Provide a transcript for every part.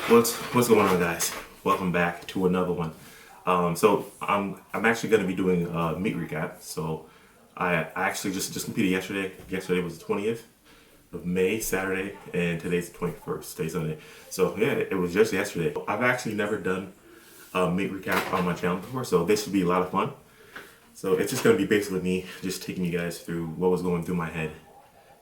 What's going on, guys? Welcome back to another one. So I'm actually going to be doing a meet recap. So I actually just competed yesterday. Yesterday was the 20th of May, Saturday, and today's the 21st, today's Sunday. So yeah, it was just yesterday. I've actually never done a meet recap on my channel before, so this should be a lot of fun. So it's just going to be basically me just taking you guys through what was going through my head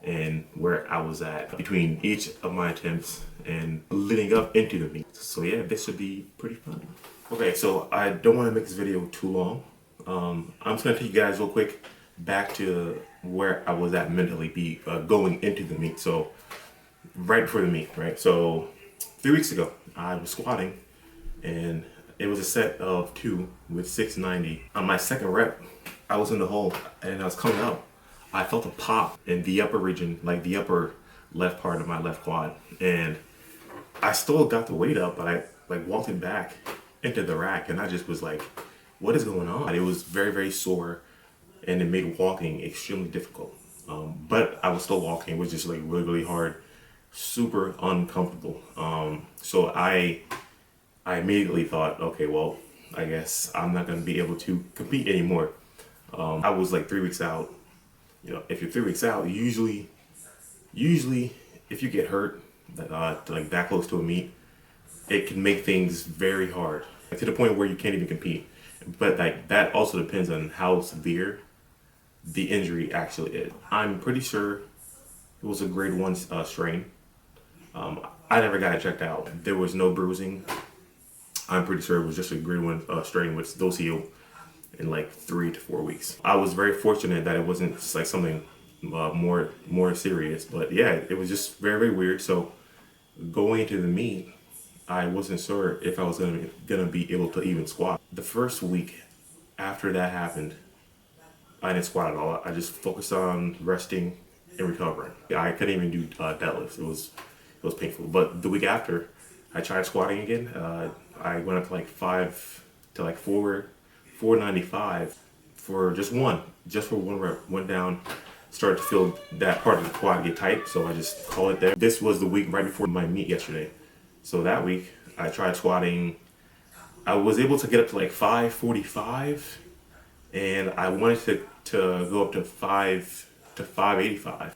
and where I was at between each of my attempts and leading up into the meet. So yeah, this should be pretty fun. Okay, so I don't want to make this video too long. I'm just gonna take you guys real quick back to where I was at mentally going into the meet. So right before the meet, right? So 3 weeks ago, I was squatting and it was a set of 2 with 690. On my second rep, I was in the hole and I was coming up. I felt a pop in the upper region, like the upper left part of my left quad. And I still got the weight up, but I walked it back into the rack and I just was like, what is going on? It was very, very sore and it made walking extremely difficult. But I was still walking. It was just like really, really hard, super uncomfortable. So I immediately thought, okay, well, I guess I'm not gonna be able to compete anymore. I was like 3 weeks out. You know, if you're 3 weeks out, usually if you get hurt, like that close to a meet, it can make things very hard, like to the point where you can't even compete. But like that also depends on how severe the injury actually is. I'm pretty sure it was a grade 1 strain. I never got it checked out. There was no bruising. I'm pretty sure it was just a grade 1 strain, which those heal in like 3 to 4 weeks. I was very fortunate that it wasn't just like something more serious, but yeah, it was just very, very weird. So going into the meet, I wasn't sure if I was gonna be able to even squat. The first week after that happened, I didn't squat at all. I just focused on resting and recovering. I couldn't even do deadlifts. It was painful. But the week after, I tried squatting again. I went up to like 495 for just for one rep. Went down, started to feel that part of the quad get tight, so I just called it there. This was the week right before my meet yesterday. So that week, I tried squatting. I was able to get up to like 545, and I wanted to go up to 585.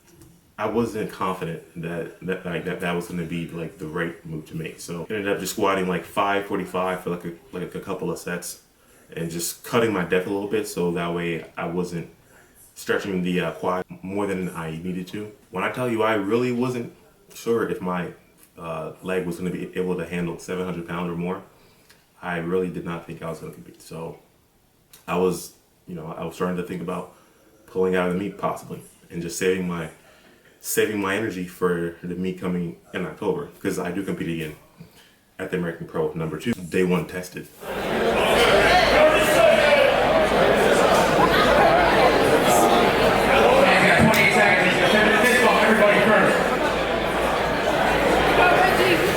I wasn't confident that was going to be like the right move to make. So I ended up just squatting like 545 for like a couple of sets, and just cutting my depth a little bit so that way I wasn't stretching the quad more than I needed to. When I tell you I really wasn't sure if my leg was going to be able to handle 700 pounds or more, I really did not think I was going to compete. So I was starting to think about pulling out of the meet possibly and just saving my energy for the meet coming in October, because I do compete again at the American Pro #2, day 1 tested.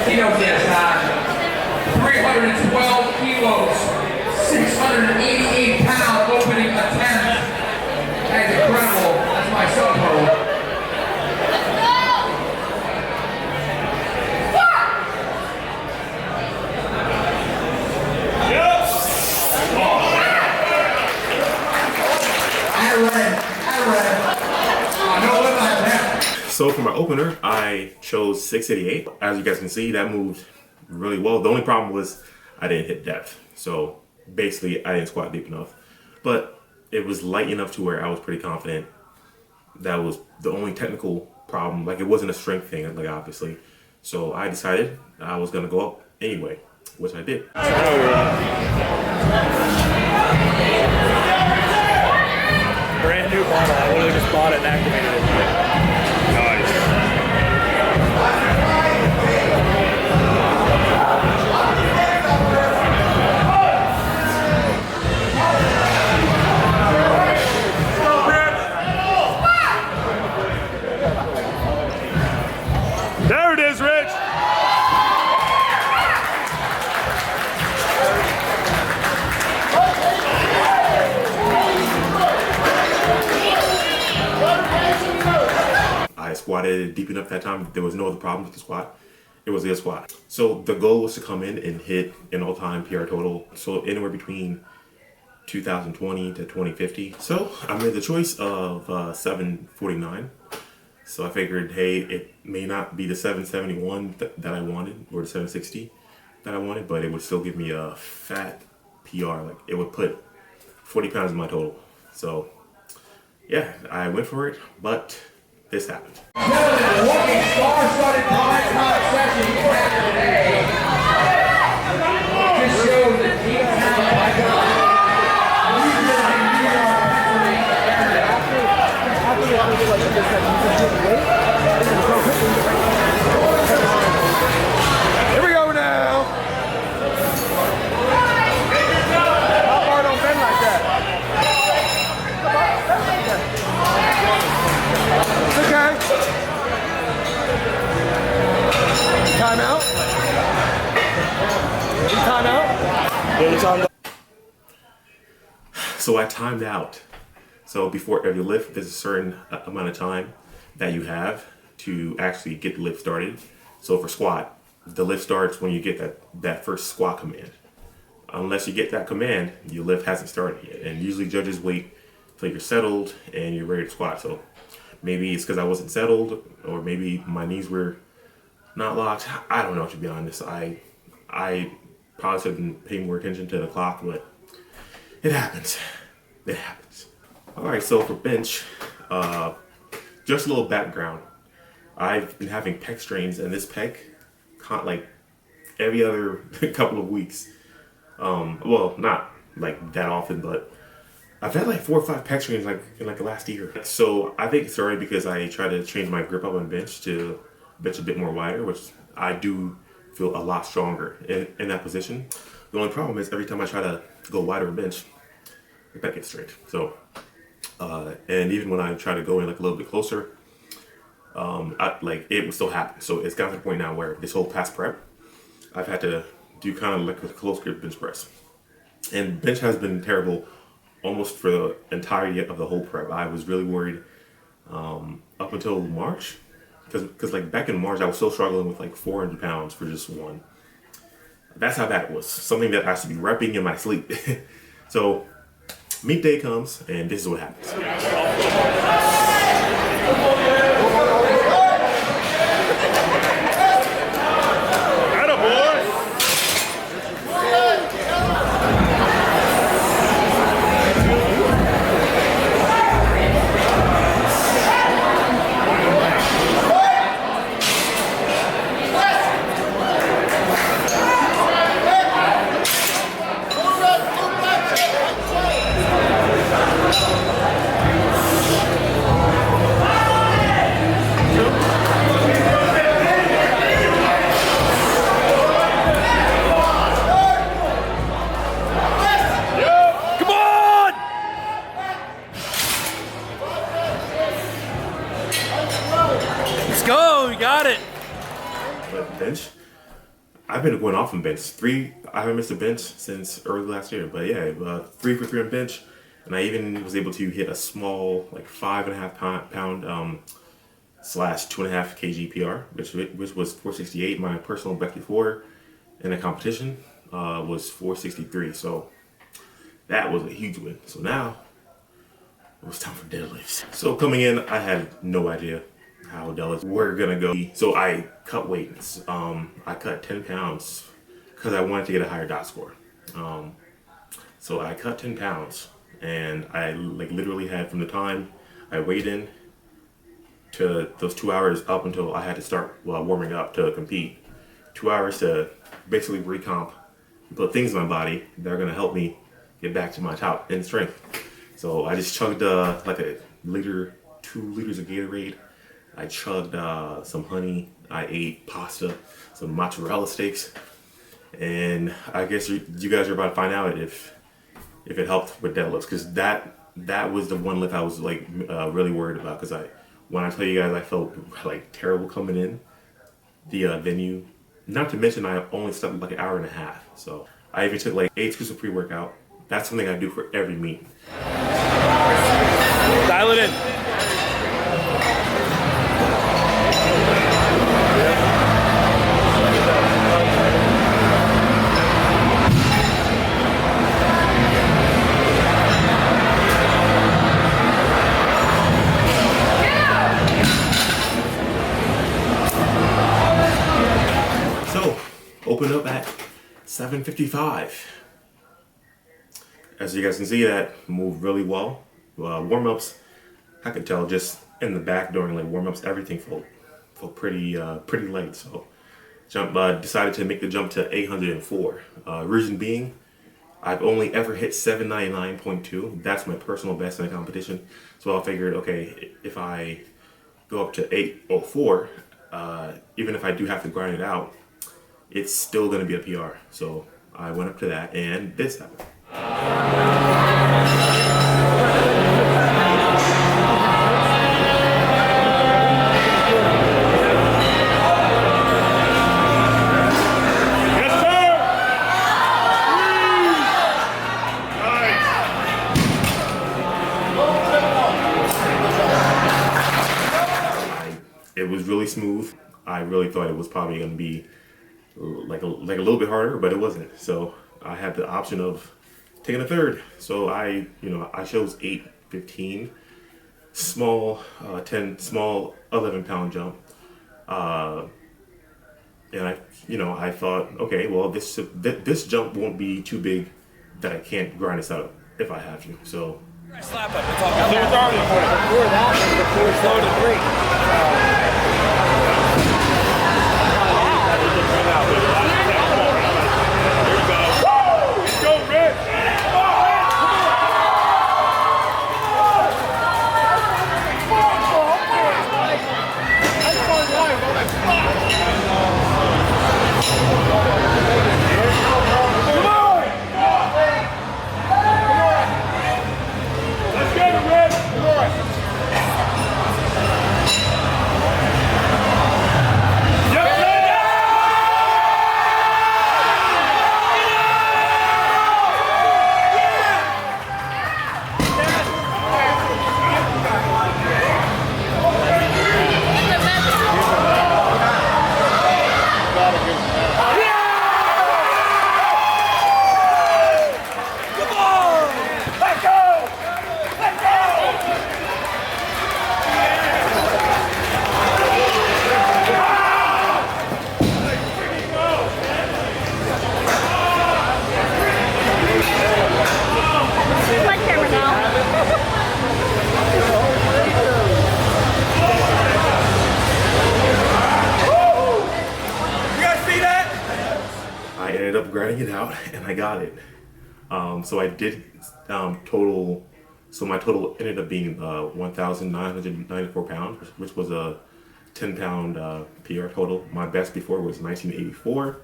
He knows this, 312 kilos, 688 pound opening attempt. That's incredible. That's my sub-pro. So for my opener, I chose 688. As you guys can see, that moved really well. The only problem was I didn't hit depth. So basically, I didn't squat deep enough. But it was light enough to where I was pretty confident. That was the only technical problem. Like, it wasn't a strength thing, like, obviously. So I decided I was going to go up anyway, which I did. Brand new model. I literally just bought it and activated it. There it is, Rich! I squatted deep enough that time. There was no other problem with the squat. It was a squat. So the goal was to come in and hit an all-time PR total. So anywhere between 2020 to 2050. So I made the choice of 749. So I figured, hey, it may not be the 771 that I wanted or the 760 that I wanted, but it would still give me a fat PR. Like it would put 40 pounds in my total. So yeah, I went for it, but this happened. Gentlemen, what a star-studded Primetime session we had today. Just shows the deep talent icon. Here we go now. How far don't bend like that? It's okay. Timeout. Timeout. So I timed out. So before every lift, there's a certain amount of time that you have to actually get the lift started. So for squat, the lift starts when you get that first squat command. Unless you get that command, your lift hasn't started yet. And usually judges wait till you're settled and you're ready to squat. So maybe it's because I wasn't settled, or maybe my knees were not locked. I don't know, to be honest. I probably should have been paying more attention to the clock, but it happens. It happens. All right, so for bench, just a little background. I've been having pec strains, and this pec, like every other couple of weeks. Well, not like that often, but I've had like 4 or 5 pec strains in the last year. So I think it's alright because I try to change my grip up on bench to bench a bit more wider, which I do feel a lot stronger in that position. The only problem is every time I try to go wider on bench, the pec gets strained. So. And even when I try to go in like a little bit closer, it will still happen. So it's gotten to the point now where this whole past prep, I've had to do kind of like a close grip bench press. And bench has been terrible almost for the entirety of the whole prep. I was really worried up until March, because like back in March, I was still struggling with like 400 pounds for just one. That's how bad it was. Something that I should be repping in my sleep. So meet day comes, and this is what happens. Let's go, we got it. But bench, I've been going off on bench. I haven't missed a bench since early last year. But yeah, 3 for 3 on bench, and I even was able to hit a small like 5.5 pound / 2.5 kg PR, which was 468. My personal best before in the competition was 463. So that was a huge win. So now it was time for deadlifts. So coming in, I had no idea how deadlifts were gonna go. So I cut weights. I cut 10 pounds because I wanted to get a higher dot score. So I cut 10 pounds, and I literally had, from the time I weighed in to those 2 hours up until I had to start warming up to compete, 2 hours to basically recomp, put things in my body that are gonna help me get back to my top in strength. So I just chugged like a liter, 2 liters of Gatorade. I chugged some honey. I ate pasta, some mozzarella sticks, and I guess you guys are about to find out if it helped with deadlifts, because that was the one lift I was really worried about, because when I tell you guys I felt like terrible coming in the venue. Not to mention I only slept like an hour and a half. So I even took like 8 scoops of pre-workout. That's something I do for every meet. Dial it in. opened up at 7:55. As you guys can see, that moved really well. Warm-ups, I could tell just in the back during like warm-ups, everything felt pretty light. So decided to make the jump to 804. Reason being, I've only ever hit 799.2. That's my personal best in the competition. So I figured, okay, if I go up to 804, even if I do have to grind it out, it's still going to be a PR. So I went up to that, and this happened. It was really smooth. I really thought it was probably going to be like a little bit harder, but it wasn't. So I had the option of taking a third. So I chose 8:15, small small 11-pound jump. And I thought, okay, well this jump won't be too big that I can't grind this out if I have to. So Slap it. It's all good. Before that, before it's low to 3. grinding it out, and I got it. So I did total. So my total ended up being 1,994 pounds, which was a 10-pound PR total. My best before was 1984,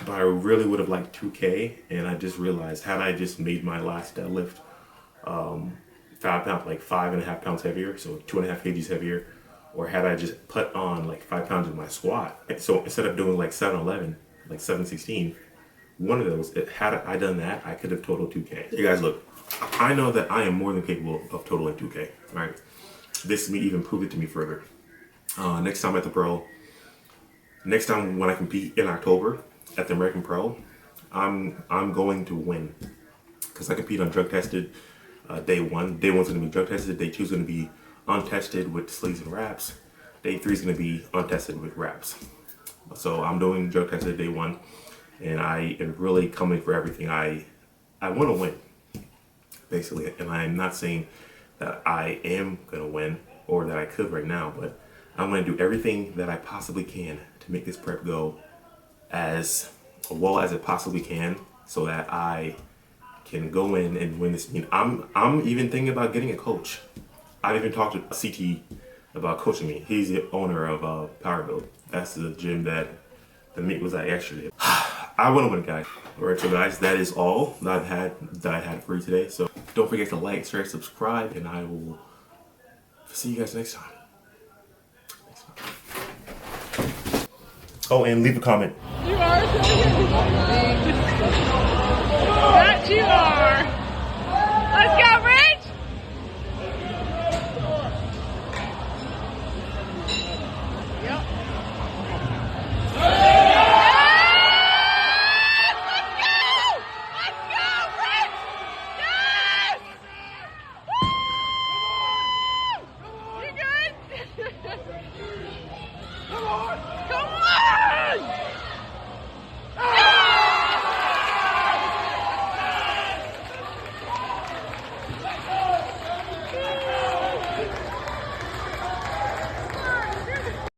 but I really would have liked 2K, and I just realized had I just made my last deadlift 5.5 pounds heavier, so 2.5 kgs heavier, or had I just put on like 5 pounds in my squat, so instead of doing like 711, like 716, one of those, had I done that, I could have totaled 2K. You guys, look, I know that I am more than capable of totaling 2K, right? This may even prove it to me further. Next time at the Pro, next time when I compete in October at the American Pro, I'm going to win, because I compete on drug tested day one. Day one's going to be drug tested. Day two's going to be untested with sleeves and wraps. Day three's going to be untested with wraps. So I'm doing drug tested day one, and I am really coming for everything. I want to win, basically, and I'm not saying that I am going to win or that I could right now, but I'm going to do everything that I possibly can to make this prep go as well as it possibly can, so that I can go in and win this meet. I'm even thinking about getting a coach. I've even talked to CT about coaching me. He's the owner of Power Build. That's the gym that the meet was at yesterday. I want to win, guys. All right, so guys, that is all that I had for you today. So don't forget to like, share, subscribe, and I will see you guys next time. Oh, and leave a comment. You are so good. That you are. Let's go, Rich. Yep. Come on!